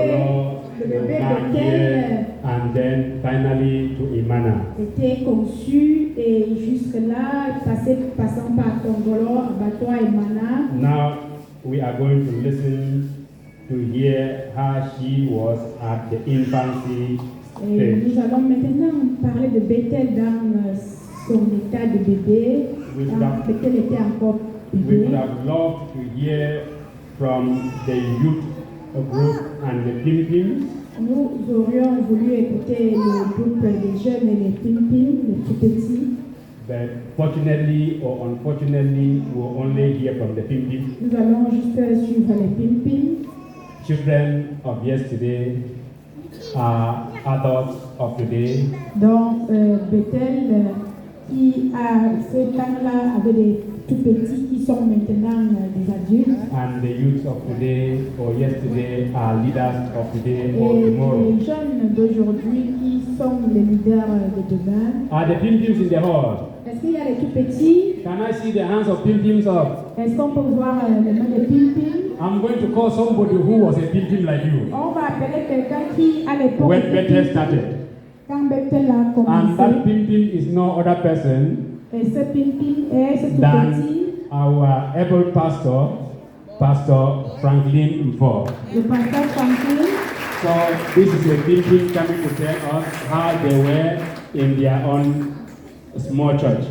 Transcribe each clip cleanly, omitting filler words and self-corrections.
Le bébé Bethel and then finally to Imana. était conçu et jusque-là, passant par Tongolo, Abattoir et Mana. Now we are going to listen to hear how she was at the infancy Et stage. nous allons maintenant parler de Bethel dans son état de bébé. Quand Bethel était encore We bébé. would have loved to hear from the youth group and the Philippines. Nous aurions voulu écouter le groupe des jeunes et les pimpins, les tout petits. But fortunately or unfortunately, we will only hear from the Philippines. Nous allons juste suivre les pimpins. Children of yesterday are adults of today. Donc, Bethel, qui à ce temps-là avait des tout petits qui sont maintenant des adultes. And the youth of today or yesterday are leaders of today or Et tomorrow. les jeunes d'aujourd'hui qui sont les leaders de demain. Are the Philippines in the hall? Est-ce qu'il y a les tout petits? Can I see the hands of Philippines up? Est-ce qu'on peut voir les mains des pimpins? I'm going to call somebody who was a Philippine like you On va appeler quelqu'un qui, à l'époque, when était Bethel pimpin. started. Quand Bethel a And that commencé, Philippine is no other person et ce pimpin est ce tout than petit, our able pastor, Pastor Franklin Nfor. le pasteur Franklin. So this is a Philippine coming to tell us how they were in their own small church.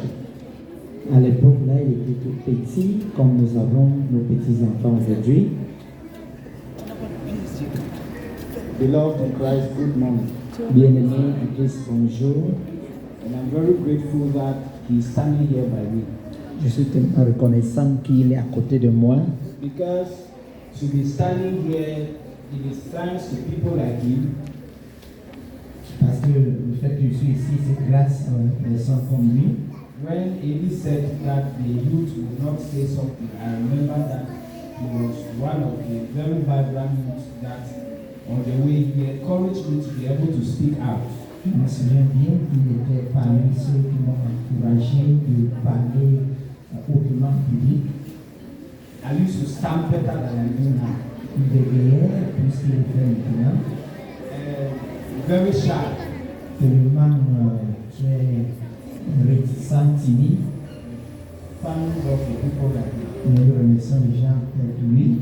À l'époque, là, il était tout petit, comme nous avons nos petits-enfants aujourd'hui. Beloved in Christ, good morning. Bien-aimés en Christ, bonjour. And I'm very grateful that he's standing here by me. Je suis tellement reconnaissant qu'il est à côté de moi, Because to be standing here, it is thanks to people like him parce que le fait que je suis ici, c'est grâce à des gens comme lui. when Eli said that the youth would not say something. I remember that he was one of the very vibrant youths that on the way he encouraged me to be able to speak out. Je me souviens bien qu'il était parmi ceux qui m'ont encouragé de parler hautement public. I used to stand better than I do now. Il devait tout ce qu'il fait maintenant. Very shy. Tellement très réticent, timide. Thank God for people like him. Nous remercions les gens comme lui.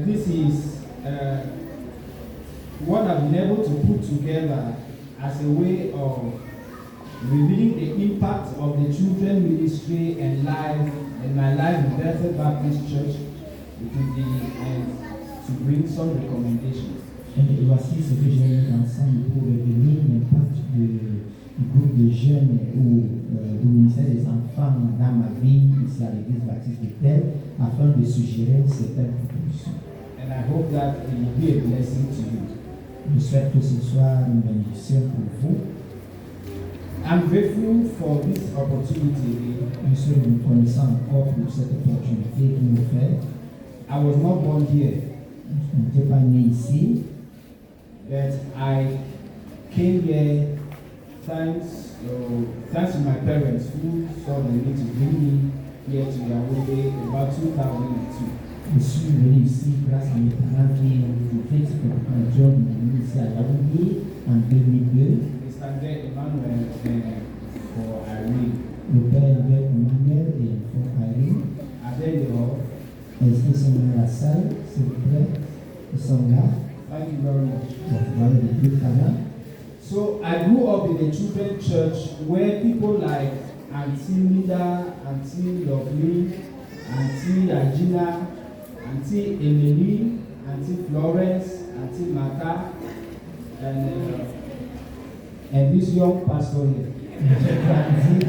This is what I've been able to put together as a way of revealing the impact of the children ministry and life and my life in Bethel Baptist Church to bring some recommendations. Et voici ce que j'ai mis ensemble pour révéler l'impact du groupe de jeunes ou du ministère des enfants dans ma vie ici à l'église baptiste de Bethel afin de suggérer certaines propositions. And I hope that it will be a blessing to you. Je souhaite que ce soit une bénédiction pour vous. I'm grateful for this opportunity. Je suis reconnaissant encore pour cette opportunité qu'il nous fait. I was not born here, Je n'étais pas né ici, but I came here thanks to my parents who saw the need to bring me here to Yahweh about 2002. je suis venu ici grâce à mes parents qui ont fait ce que job ici à Yaoundé en 2002. Mr. Emmanuel for Irene. Le père avec Emmanuel et il faut aller. Are they all? Est-ce qu'ils sont dans la salle, s'il vous plaît? Ils sont là. Thank you very much. On va voir les deux parents. So I grew up in a children's church where people like Auntie Nida, Auntie Lovely, Auntie Regina, Auntie Emily, Auntie Florence, Auntie Mata, and this young pastor here. J'ai grandi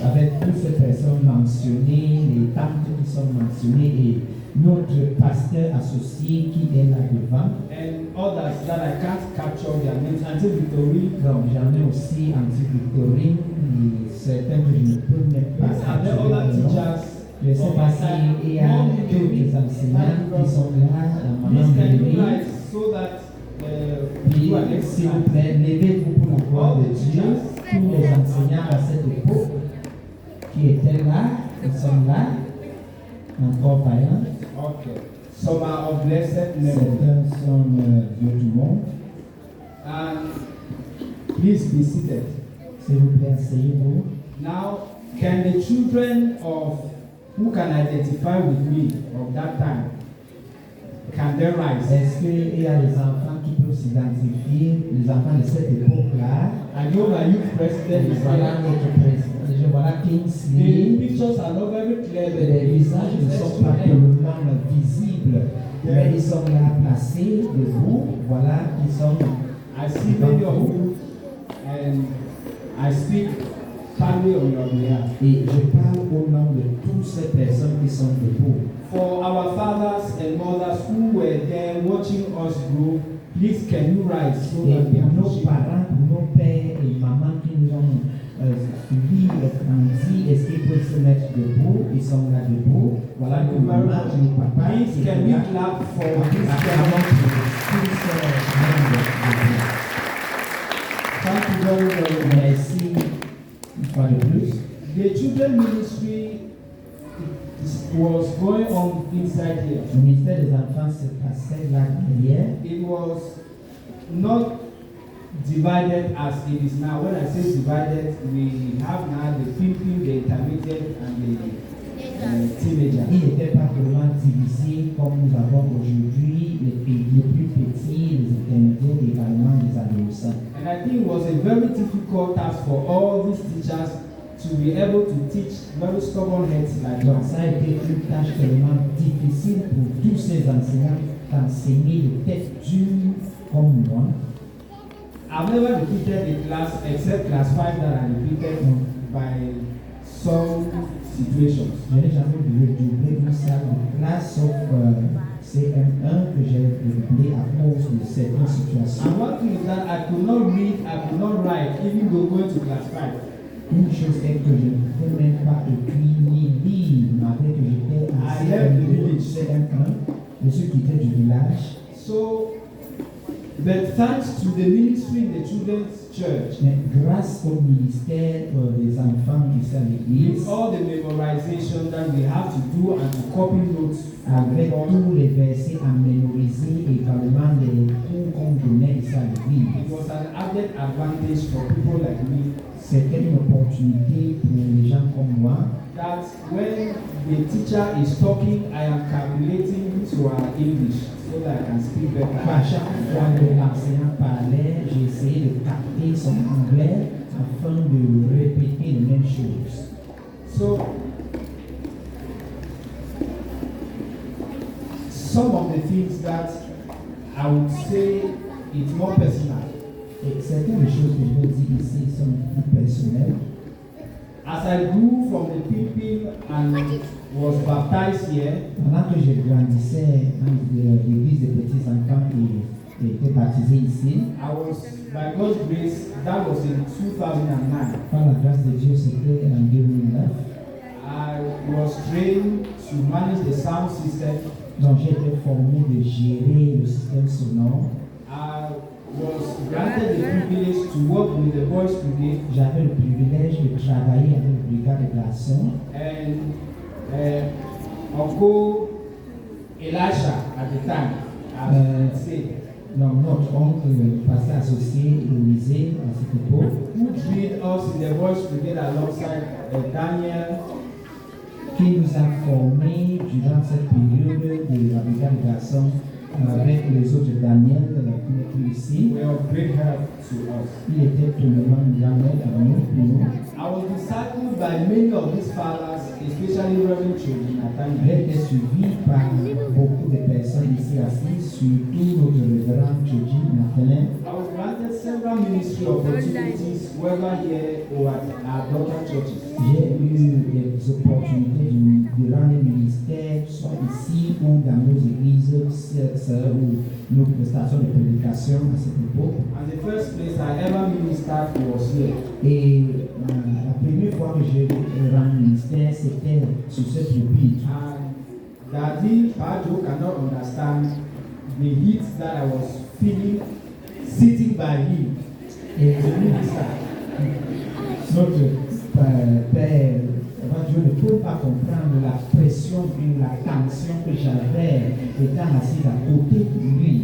avec toutes ces personnes mentionnées, les tantes qui sont mentionnées et notre pasteur associé qui est là devant. And others that I can't capture their names. Auntie Victorine. Donc j'en ai aussi Anti-Victorine et certains que je ne peux même pas Are there other capturer. teachers? Je ne sais pas s'il y a d'autres enseignants qui sont là, la maman Please can you Mélanie. rise so that Puis, you are s'il vous plaît, levez-vous pour la gloire de Dieu. Tous les enseignants à cette époque qui étaient là, ils sont là, encore vaillants. Okay. Some are of blessed memory. Certains sont vieux du monde. And please be seated. S'il vous plaît, asseyez-vous. Now, can the children of who can identify with me of that time, can they rise? Est-ce qu'il y a des enfants qui peuvent s'identifier, les enfants de cette époque-là? I know my youth president is Voilà here. notre président. Je vois The Kingsley. pictures are not very clear. Les visages ne sont pas tellement visibles, mais ils sont là placés debout. Voilà, ils sont. I see many of you, and I speak firmly on your behalf. Et je parle au nom de toutes ces personnes qui sont debout. For our fathers and mothers who were there watching us grow, please can you rise so Et that we pour nos appreciate. parents, pour nos pères et mamans qui nous ont suivis, grandis, est-ce qu'ils peuvent se mettre debout? Ils sont là debout. Voilà nos mamans, nos papas. Please can we clap for this Acclamons family. pour tous ces membres. Thank you very, very much. Merci une fois de plus. The children ministry was going on inside here. Le ministère des enfants se passait là derrière. It was not divided as it is now. When I say divided, we have now the pimping, the intermediate, and the teenager. Il n'était pas vraiment divisé comme nous avons aujourd'hui les plus petits, les intermédiaires et également les adolescents. And I think it was a very difficult task for all these teachers to be able to teach very stubborn heads like Donc that. ça a été une tâche tellement difficile pour tous ces enseignants d'enseigner les têtes dures comme moi. I've never repeated a class except class 5 that I repeated by some situations. Je n'ai jamais doublé une salle de classe sauf CM1 que j'ai doublé à cause de certaines situations. And one thing is that I could not read, I could not write, even though going to class 5. Une chose est que je ne pouvais même pas écrire ni lire malgré que j'étais en CM1, je suis quitté du village. So, but thanks to the ministry in the children's church, Mais grâce au ministère des enfants ici à with l'église, all the memorization that we have to do and to copy notes, avec tous les versets à mémoriser et également les cours qu'on donnait ici à it l'église, was an added advantage for people like me c'était une opportunité pour les gens comme moi. that when the teacher is talking, I am calculating to our English so that I can speak better. À chaque fois que l'enseignant parlait, j'ai essayé de capter son anglais afin de répéter les mêmes choses. So, some of the things that I would say it's more personal. Et certaines des choses que je vais dire ici sont plus personnelles. As I grew from the pimping and was baptized here, Pendant que je grandissais dans l'église des petits enfants et était baptisé ici, I was, by God's grace, that was in 2009. par la grâce de Dieu, c'était en 2009. I was trained to manage the sound system. Donc j'ai été formé de gérer le système sonore. I was granted the privilege to work with the boys brigade J'avais le privilège de travailler avec le brigade de garçons. and Uncle Elisha at the time, as I said, Donc notre oncle, le pasteur associé Élisée à cette époque, who drilled us in the boys brigade alongside Daniel, qui nous a formés durant cette période de la brigade de garçons avec les autres Daniel, qui n'est plus ici. were of great help to us. Il était totalement une grande aide à nous, pour nous. I was discipled by many of these fathers, especially Reverend Children J'ai Nathaniel. été suivi par beaucoup de personnes ici assises, surtout notre révérend Choji Nathaniel. I was granted several ministry opportunities, whether here or at our daughter churches. J'ai eu des opportunités durant les ministères, soit ici ou dans nos églises, sœurs ou nos stations de prédication à cette époque. And the first place I ever ministered was here. Et la première fois que j'ai rendu ministère, c'était sur ce pupitre. And Daddy Pajo cannot understand the heat that I was feeling sitting by him Et as a minister. notre père, je ne peux pas comprendre la pression et la tension que j'avais étant assis à côté de lui.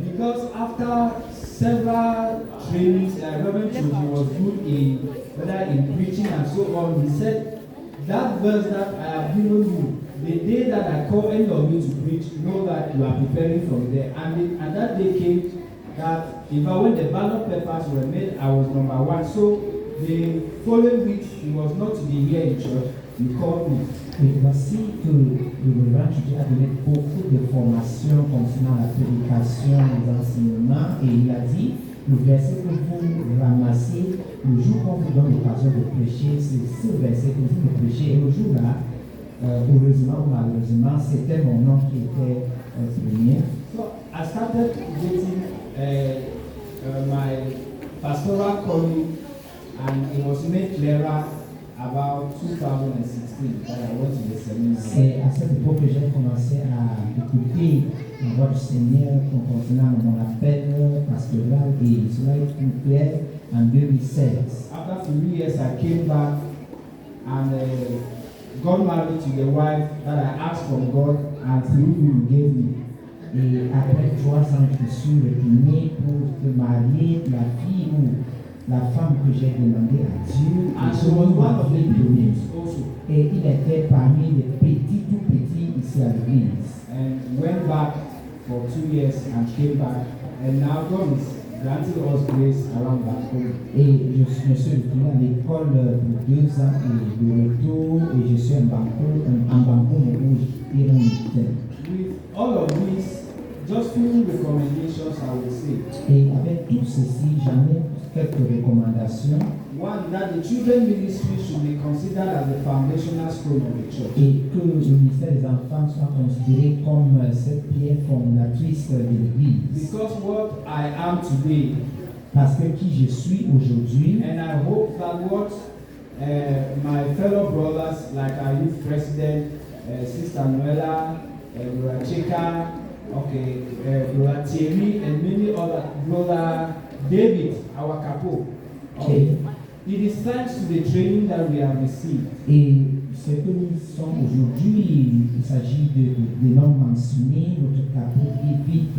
Because after several trainings, Reverend Choji was good in whether in preaching and so on. He said, that verse that I have given you, the day that I call any of you to preach, know that you are preparing from there. And that day came that even when the ballot papers were made, I was number 1. So the following week, he was not to be here in church. He called me. Et voici que le gouvernement a donné beaucoup de formations concernant la prédication, les enseignements, et il a dit, le verset que vous ramassez, le jour qu'on vous donne l'occasion de prêcher, c'est ce verset que vous prêchez. Et le jour-là, heureusement ou malheureusement, c'était mon nom qui était premier. So I started getting my pastoral calling, and it was made clearer about 2016 that I went to the seminar. C'est à cette époque que j'ai commencé à écouter la voix du Seigneur concernant mon appel pastoral, et cela est plus clair en 2016. After 3 years, I came back and got married to the wife that I asked from God and through whom He gave me. Et après 3 ans, je suis retourné pour te marier la fille ou la femme que j'ai demandé à Dieu. And she was one of the pilgrims also. Et il était parmi les petits, tout petits ici à l'église. And went back for 2 years and came back. And now God is granting us grace around back home. Et je me suis retourné à l'école pour 2 ans et de retour, et je suis en Banco où j'étais. With all of this, just few recommendations I will say. Et avec tout ceci, j'en ai quelques recommandations. One, that the children ministry should be considered as the foundational stone of the church. Et que le ministère des enfants soit considéré comme cette pierre fondatrice de l'Église. Because what I am today, Parce que qui je suis aujourd'hui, and I hope that what my fellow brothers, like our youth president, Sister Noella, Brother Chika, Brother Thierry, and many other, Brother David, our capo. Okay. It is thanks to the training that we have received. Et ce que nous sommes aujourd'hui, il s'agit de noms mentionnés, notre capot David,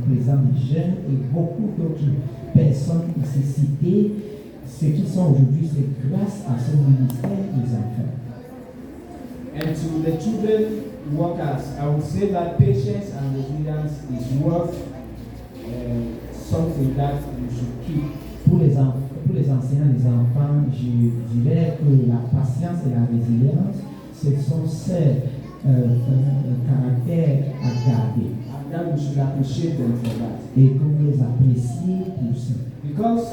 président des jeunes, et beaucoup d'autres personnes ici citées. Ce qui sont aujourd'hui, c'est grâce à ce ministère des enfants. And to the children workers, I would say that patience and resilience is worth something that you should keep. Pour les enseignants, les enfants, je dirais que la patience et la résilience, ce sont ces caractères à garder. And that we should appreciate them for that. Et que vous les appréciez pour ça. Because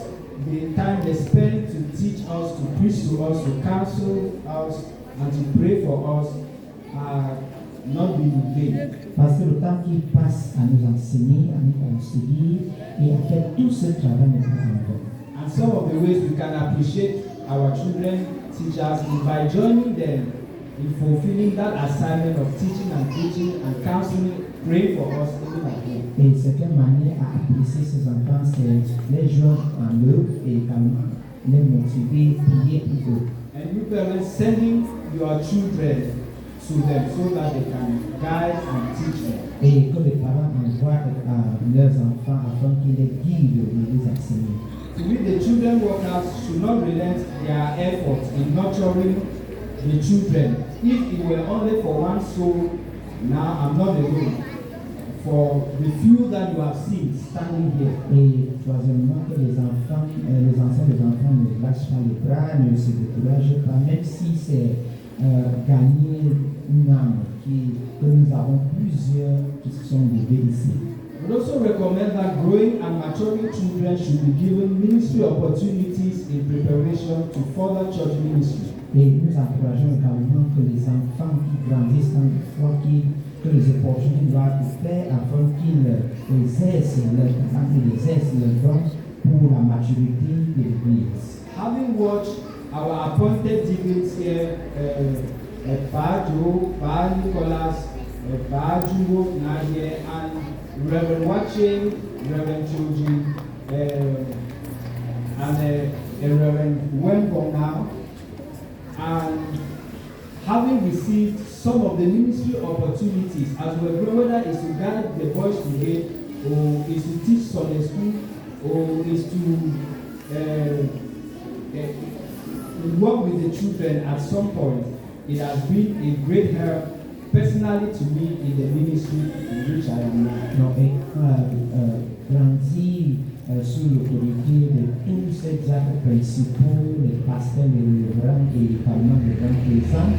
the time they spend to teach us, to preach to us, to counsel us, and to pray for us are not been in vain. Parce que le temps qu'ils passent à nous enseigner, à nous conseiller et à faire tout ce travail n'est pas en vain. And some of the ways we can appreciate our children, teachers, is by joining them in fulfilling that assignment of teaching and preaching and counseling, praying for us even at home. Et certaines manières à apprécier ces enfants, c'est les joindre en eux et également les motiver, prier pour eux. And you parents sending your children to them so that they can guide and teach them. Et que les parents envoient leurs enfants afin qu'ils les guident et les enseignent. To me, the children workers should not relent their efforts in nurturing the children. If it were only for one soul, now I'm not alone. For the few that you have seen standing here. Et troisièmement, que les enfants, les anciens des enfants ne lâchent pas les bras, ne se découragent pas, même si c'est gagner une âme, que nous avons plusieurs qui se sont levés ici. We also recommend that growing and maturing children should be given ministry opportunities in preparation to further church ministry. Et nous encourageons également que les enfants qui grandissent dans la foi, que les opportunités doivent être faites afin qu'ils exercent leur don pour la maturité de l'Église. Having watched our appointed deacons here, Pajo, Pa Nicholas, Pa Jugo, Nadia, and Reverend Wache, Reverend Choji, and Reverend Wembonga, and having received some of the ministry opportunities as well, whether it's to guide the boys brigade, or is to teach Sunday school, or is to work with the children at some point, it has been a great help personally to me in the ministry in which I am now. Donc, grandi sous l'autorité de tous ces actes principaux, les pasteurs, les reverends et également les grands présents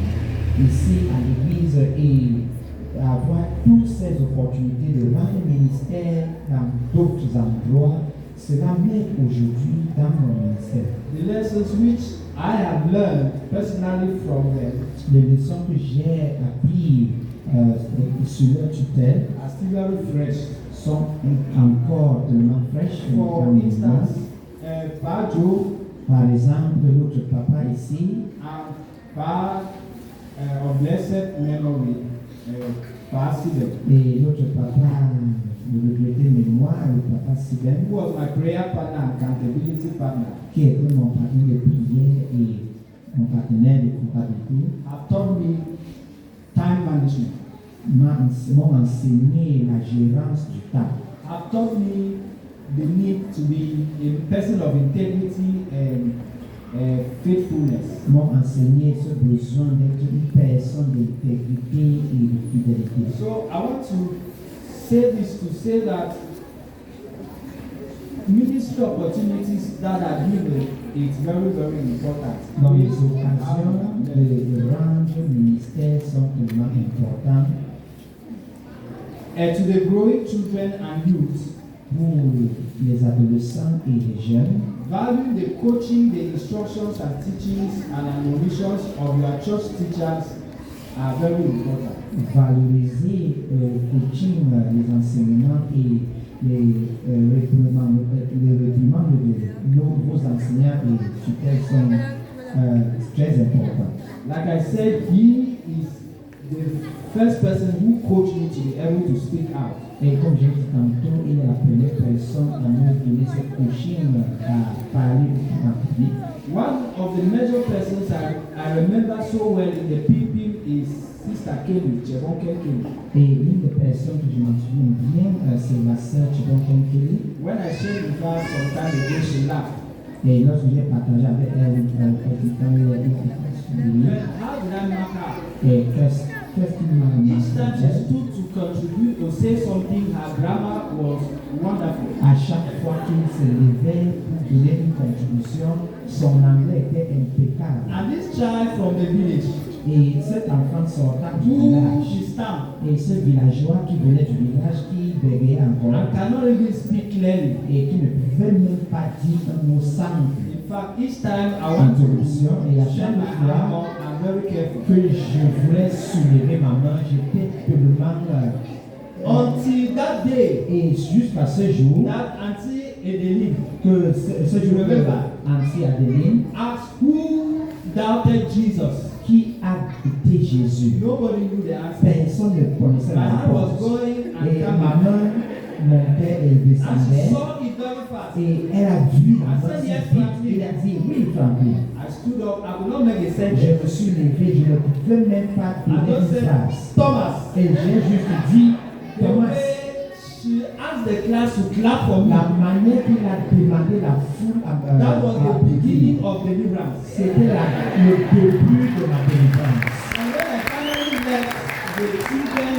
ici à l'église, et avoir toutes ces opportunités de rendre le ministère dans d'autres endroits, cela m'aide aujourd'hui dans mon ministère. The lessons which I have learned personally from them, les leçons que j'ai apprises sur leur tutelle are still very fresh. sont encore tellement fraîches. For instance, Bajo Par exemple, l'autre papa ici, and Ba of blessed memory, Basile, et l'autre papa de regretter mémoire, le papa Sylvain, who was my prayer partner and accountability partner, qui était mon partenaire de prière et mon partenaire de comptabilité, have taught me time management, m'ont enseigné la gérance du temps. have taught me the need to be a person of integrity and faithfulness. M'ont enseigné ce besoin d'être une personne d'intégrité et de fidélité. So I want to say this to say that ministry opportunities that are given is very, very important. Dans les occasions de rendre le ministère sont tellement importantes. And to the growing children and youth, Pour les adolescents et les jeunes, value the coaching, the instructions and teachings and admonitions of your church teachers are very important. valoriser le coaching, les enseignements et les réprimants de nos enseignants et tutelles sont très importants. Like I said, he is the first person who coached me to be able to speak out. Et comme j'ai dit tantôt, il est la première personne à nous donner ce coaching à parler en public. One of the major persons I remember so well in the PPM is Sister Kelly, Chebonke Kelly. Et l'une des personnes que je m'en souviens bien, c'est ma sœur Chibonke Kelly. When I shared with her some time ago, she laughed. Et lorsque j'ai partagé avec elle quelque temps, elle a dit But how did I mark her? et qu'est-ce qui m'a Each time she marqué? stood to contribute or say something, her grammar was wonderful. À chaque fois qu'il se levait pour donner une contribution, son anglais était impeccable. And this child from the village, Et cet enfant sortant du who village, she stand et ce villageois qui venait du village, qui bégayait encore, and cannot even speak clearly. et qui ne pouvait même pas dire un mot simple, In fact, each time I want to share my arm on, I'm very careful. que je voulais soulever ma main, j'étais tellement... Until that day, et jusqu'à ce jour, that Auntie Edeline que ce jour, Auntie Adeline, asked who doubted Jesus. qui a été Jésus? Nobody knew the answer. Personne ne connaissait My la hand was réponse. going and Et ma coming. main montait et And she descendait. saw it very fast. Et elle a vu la main si vite. Elle a dit oui, Franklin. I stood up. I could not make a sentence. Je me suis levé, je ne pouvais même pas I donner just une said, phrase. Thomas. Et j'ai juste dit, The Thomas, way she asked the class to clap for me, la manière qu'il a demandé la foule that was the beginning of deliverance. c'était le début de ma délivrance. And when I finally left the children,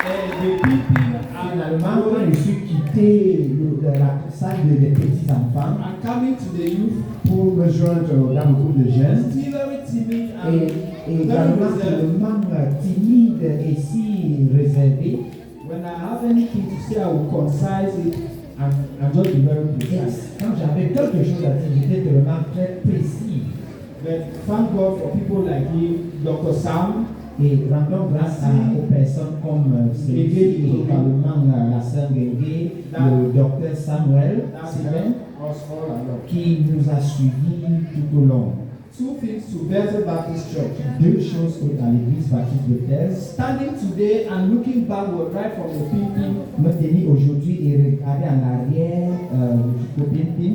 the people, Finalement, quand je suis quitté la salle des petits enfants and coming to the youth, pour me joindre dans le groupe de jeunes, still very timid et and very également reserved. tellement timide et si réservé. When I have anything to say, I will concise it and just be very precise. Quand j'avais quelque chose à dire, j'étais vraiment très précis. But thank God for people like him, Dr. Sam, Et rendons grâce aux personnes comme celui et également la sœur Guégué, le docteur Samuel that Sylvain, helped us all along. qui nous a suivis tout au long. Two things to Bethel Baptist Church. Deux choses à l'église baptiste de Thèse. Standing today and looking backward right from the pulpit, Me tenir aujourd'hui et regarder en arrière jusqu'au pin.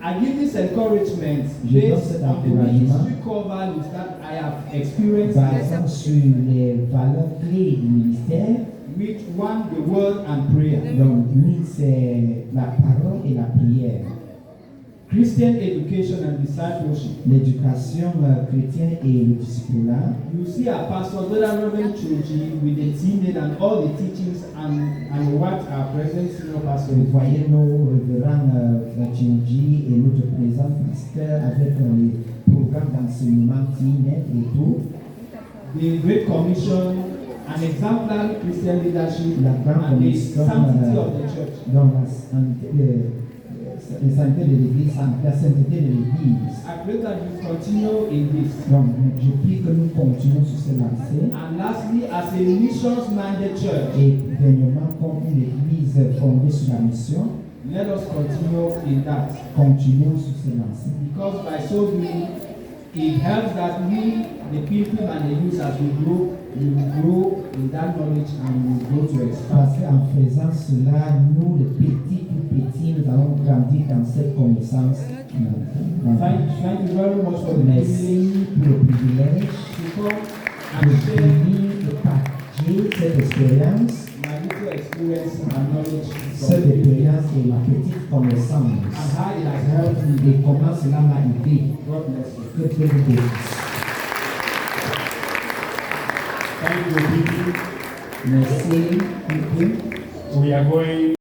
I give this encouragement Je donne based cet on the encouragement ministry core values that I have experienced, basant sur les valeurs clés du ministère. which one, the word and prayer. Donc, l'une, c'est la parole et la prière. Christian education and discipleship. L'éducation chrétienne et le discipulat. You see our pastor, Reverend Choji, with the team and all the teachings and what our present senior pastor Vous is. voyez nos révérends Chioji et notre présent pasteur avec les programmes d'enseignement TINET et tout. The Great Commission, an exemplary Christian leadership, La grande and the commission sanctity of the church. dans la sainteté de l'Église, la sainteté de l'Église. I pray that you continue in this. Donc, je prie que nous continuons sur ce lancé. And lastly, as a missions-minded church, Et dernièrement, comme une Église fondée sur la mission, let us continue in that. continuons sur ce lancé. Because by so doing, it helps that we, the people and the youth, as we grow in that knowledge and we grow to expand. Parce qu'en faisant cela, nous, les petits, tout petits, nous allons grandir dans cette connaissance. Thank you very much for the privilege Merci pour le privilège to come de and share venir et partager cette expérience. my little experience and knowledge Cette from you, expérience et ma petite connaissance. and how it has helped me. Et comment cela m'a aidé. God bless you. Que Dieu vous bénisse. Thank you, people. Merci beaucoup. We are going